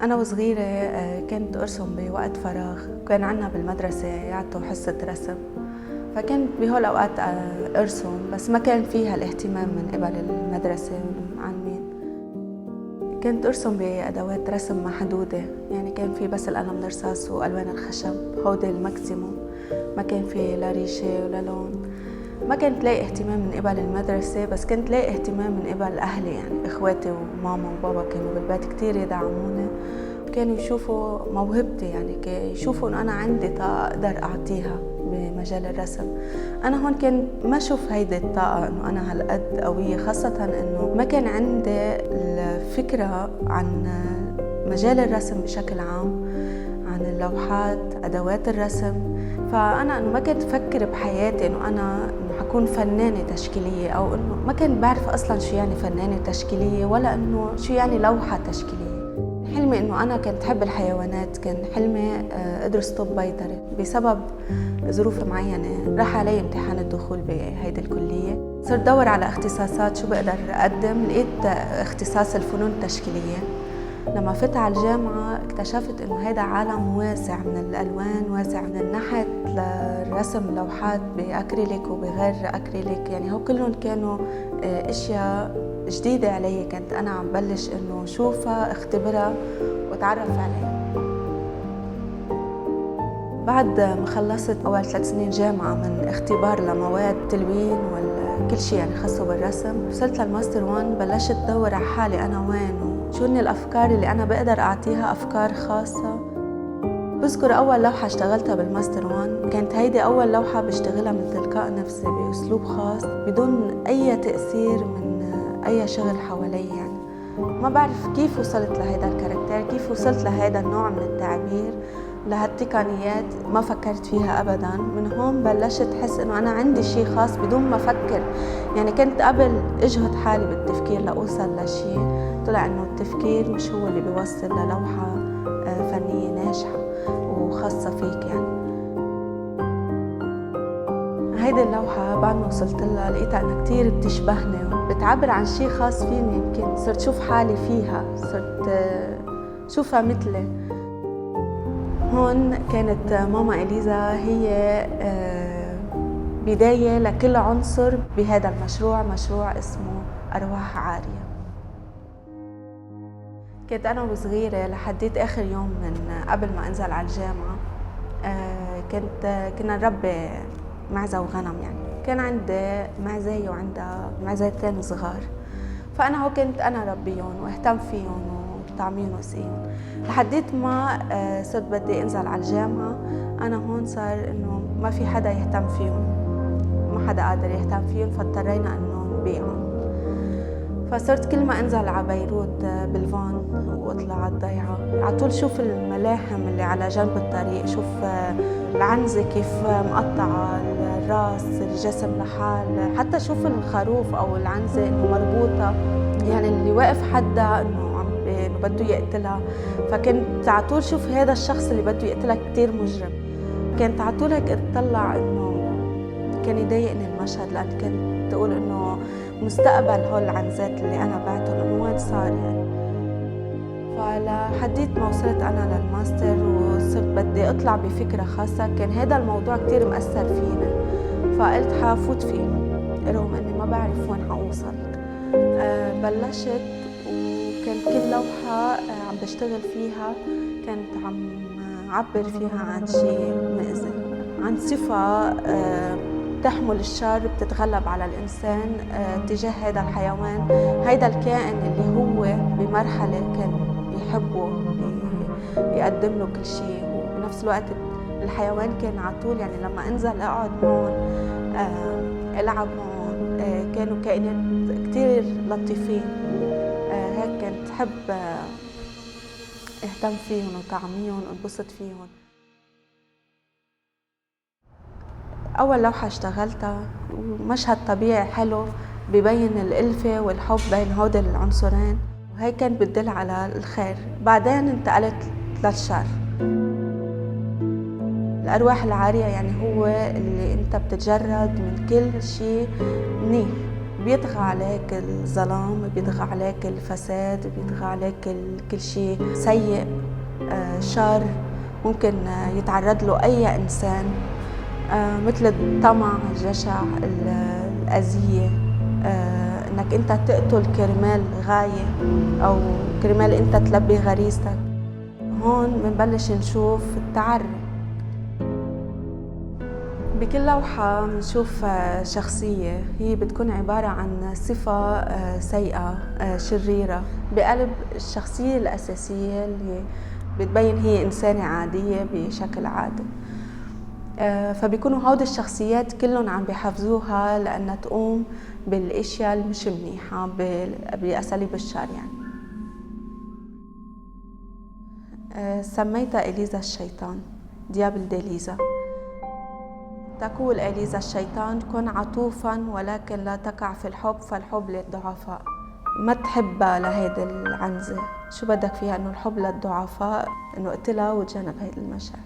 أنا وصغيرة كنت أرسم بوقت فراغ. كان عنا بالمدرسة يعطوا حصة رسم، فكنت بهول الأوقات أرسم، بس ما كان فيها الاهتمام من قبل المدرسة والمعلمين. كنت أرسم بأدوات رسم محدودة، يعني كان في بس القلم الرصاص وألوان الخشب، هودي الماكسيموم. ما كان في لا ريشة ولا لون. ما كنت لاقي اهتمام من قبل المدرسة، بس كنت لاقي اهتمام من قبل أهلي، يعني إخواتي وماما وبابا كانوا بالبيت كتير يدعموني. كانوا يشوفوا موهبتي، يعني يشوفوا إنه أنا عندي طاقة أقدر أعطيها بمجال الرسم. أنا هون كنت ما أشوف هيدي الطاقة إنه أنا هالقد قوية، خاصة إنه ما كان عندي الفكرة عن مجال الرسم بشكل عام، عن اللوحات، أدوات الرسم. فأنا إنه ما كنت أفكر بحياتي إنه أنا حكون فنانة تشكيلية، أو إنه ما كنت بعرف أصلاً شو يعني فنانة تشكيلية، ولا إنه شو يعني لوحة تشكيلية. حلمي إنه أنا كنت أحب الحيوانات، كان حلمي أدرس طب بيطري. بسبب ظروف معينة راح علي امتحان الدخول بهيدي الكلية. صرت دور على اختصاصات شو بقدر أقدم، لقيت اختصاص الفنون التشكيلية. لما فت على الجامعة اكتشفت إنه هيدا عالم واسع من الألوان، واسع من النحت للرسم لوحات بأكريليك وبغير أكريليك، يعني هو كلهم كانوا أشياء جديدة علي. كنت أنا عم بلش إنه شوفها، اختبرها واتعرف عليها. بعد ما خلصت أول 3 سنين جامعة من اختبار لمواد تلوين وكل شيء يعني خاصه بالرسم، وصلت للماستر 1. بلشت دور على حالي أنا وين، وشو هن الأفكار اللي أنا بقدر أعطيها، أفكار خاصة. بذكر أول لوحة اشتغلتها بالماستر 1، كانت هيدي أول لوحة بشتغلها من تلقاء نفسي بأسلوب خاص، بدون أي تأثير من أي شغل حوالي. يعني ما بعرف كيف وصلت لهيدا الكاركتير، كيف وصلت لهيدا النوع من التعبير، لهالتقنيات ما فكرت فيها أبداً. من هون بلشت أحس إنه أنا عندي شيء خاص بدون ما أفكر. يعني كنت قبل أجهد حالي بالتفكير لأوصل لشيء، طلع إنه التفكير مش هو اللي بيوصل للوحة فنية ناجحة وخاصة فيك. يعني هيدي اللوحة بعد ما وصلت لها لقيتها أنها كتير بتشبهني وبتعبر عن شيء خاص فيني. يمكن صرت شوف حالي فيها، صرت شوفها مثلي. هون كانت ماما إليزا هي بداية لكل عنصر بهذا المشروع، مشروع اسمه أرواح عارية. كنت أنا وصغيرة لحديت آخر يوم من قبل ما أنزل على الجامعة، كنا نربي معزة وغنم. يعني كان عندي معزة وعندها معزتين صغار، فأنا هو كنت أنا ربيهم واهتم فيهم وطعميهم وسقيهم. لحديت ما صرت بدي أنزل على الجامعة. أنا هون صار إنه ما في حدا يهتم فيهم، ما حدا قادر يهتم فيهم، فاضطرينا إنه نبيعهم. فصرت كل ما انزل على بيروت بالفان واطلع على الضيعه، على طول شوف الملاحم اللي على جنب الطريق، شوف العنزه كيف مقطعه، الراس، الجسم لحال، حتى شوف الخروف او العنزه انه مربوطه، يعني اللي واقف حدها انه انه بده يقتلها. فكنت على طول شوف هذا الشخص اللي بده يقتلها كثير مجرم. كنت على طول هيك اطلع انه كان يضايقني المشهد، لأن كنت أقول إنه مستقبل هول العنزات اللي أنا بعتهم إنه وين صار. يعني فلحديت ما وصلت أنا للماستر وصرت بدي أطلع بفكرة خاصة، كان هذا الموضوع كتير مأثر فيني، فقلت حافوت فيه رغم إني ما بعرف وين حأوصل. بلشت، وكان كل لوحة عم بشتغل فيها كانت عم عبر فيها عن شيء مأذي، عن صفة تحمل الشر، بتتغلب على الإنسان تجاه هذا الحيوان، هذا الكائن اللي هو بمرحلة كان يحبه، يقدم له كل شيء، وبنفس الوقت الحيوان كان على طول، يعني لما انزل اقعد معهم العب معهم، كانوا كائنات كتير لطيفين. هيك كنت حب اهتم فيهم وطعميهم وانبسط فيهم. أول لوحة اشتغلتها ومشهد طبيعي حلو ببين الألفة والحب بين هودي العنصرين، وهي كانت بتدل على الخير. بعدين انتقلت للشر. الأرواح العارية يعني هو اللي أنت بتتجرد من كل شيء منيح بيطغى عليك الظلام، بيطغى عليك الفساد، بيطغى عليك كل شيء سيء، شر ممكن يتعرض له أي إنسان، مثل الطمع، الجشع، الأذية، إنك أنت تقتل كرمال غاية أو كرمال أنت تلبي غريزتك. هون منبلش نشوف التعري. بكل لوحة بنشوف شخصية هي بتكون عبارة عن صفة سيئة شريرة بقلب الشخصية الأساسية اللي بتبين هي إنسانة عادية بشكل عادي. فبيكونوا هود الشخصيات كلهم عم بيحفزوها لأنها تقوم بالأشياء المش منيحة بأساليب الشر يعني. سميتها إليزا الشيطان، ديابل ديليزا. تقول إليزا الشيطان: كن عطوفاً ولكن لا تقع في الحب، فالحب للضعفاء. ما تحبها لهيدي العنزة، شو بدك فيها؟ إنه الحب للضعفاء، إنه اقتلها وتجنب هيدي المشاعر.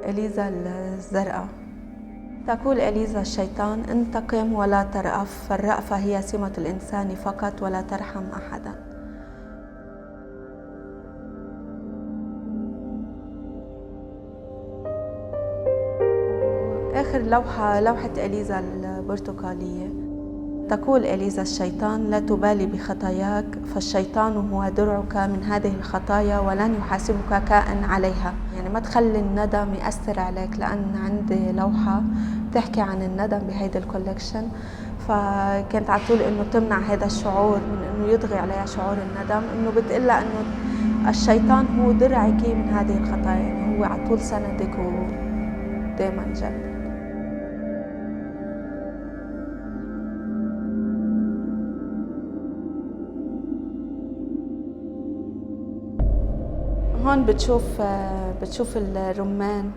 إليزا الزرقاء. تقول إليزا الشيطان: انتقم ولا ترأف، فالرأفة هي سمة الإنسان فقط ولا ترحم أحداً. آخر لوحة إليزا البرتقالية. تقول إليزا الشيطان: لا تبالي بخطاياك، فالشيطان هو درعك من هذه الخطايا ولن يحاسبك كائن عليها. يعني ما تخلي الندم يأثر عليك، لأن عندي لوحة تحكي عن الندم بهيدا الكولكشن، فكانت على طول إنه تمنع هذا الشعور من إنه يطغي عليها شعور الندم، إنه بتقلها إنه الشيطان هو درعك من هذه الخطايا، يعني هو على طول سندك ودائما جنبك. هون بتشوف الرمان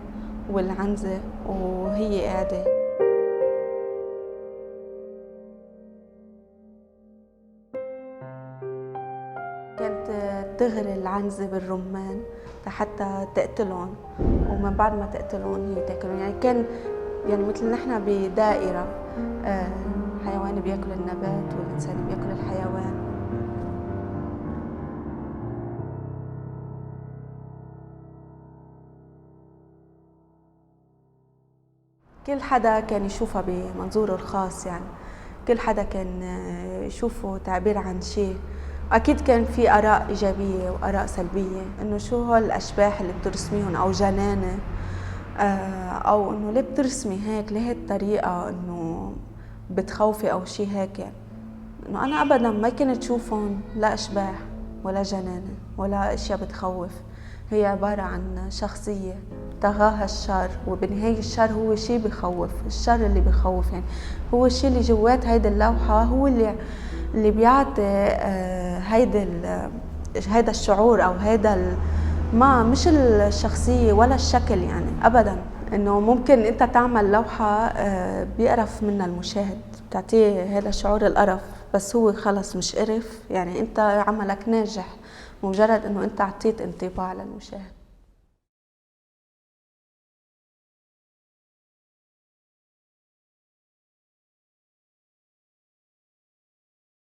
والعنزة وهي قاعدة. كانت تغري العنزة بالرمان لحتى تقتلهم، ومن بعد ما تقتلهم هي تاكلهم. يعني كان مثل نحن بدائرة، الحيوان بياكل النبات والإنسان بياكل الحيوان. كل حدا كان يشوفها بمنظوره الخاص، يعني كل حدا كان يشوفه تعبير عن شيء. أكيد كان في آراء إيجابية وآراء سلبية، إنه شو هول الأشباح اللي بترسميهم، أو جنانة، أو إنه ليه بترسمي هيك، ليه هالطريقة، إنه بتخوفي أو شيء هيك. يعني إنه أنا أبداً ما كنت شوفهم لا أشباح ولا جنانة ولا أشياء بتخوف، هي عبارة عن شخصية طغاها الشر، وبنهاية الشر هو شيء بخوف. الشر اللي بخوف يعني هو الشيء اللي جوات هيدا اللوحة، هو اللي بيعطي هيدا الشعور، أو هيدا ما مش الشخصية ولا الشكل يعني أبداً. إنه ممكن أنت تعمل لوحة بيقرف منها المشاهد، بتعطيه هذا شعور القرف، بس هو خلص مش قرف، يعني أنت عملك ناجح مجرد إنه أنت عطيت انطباع للمشاهد.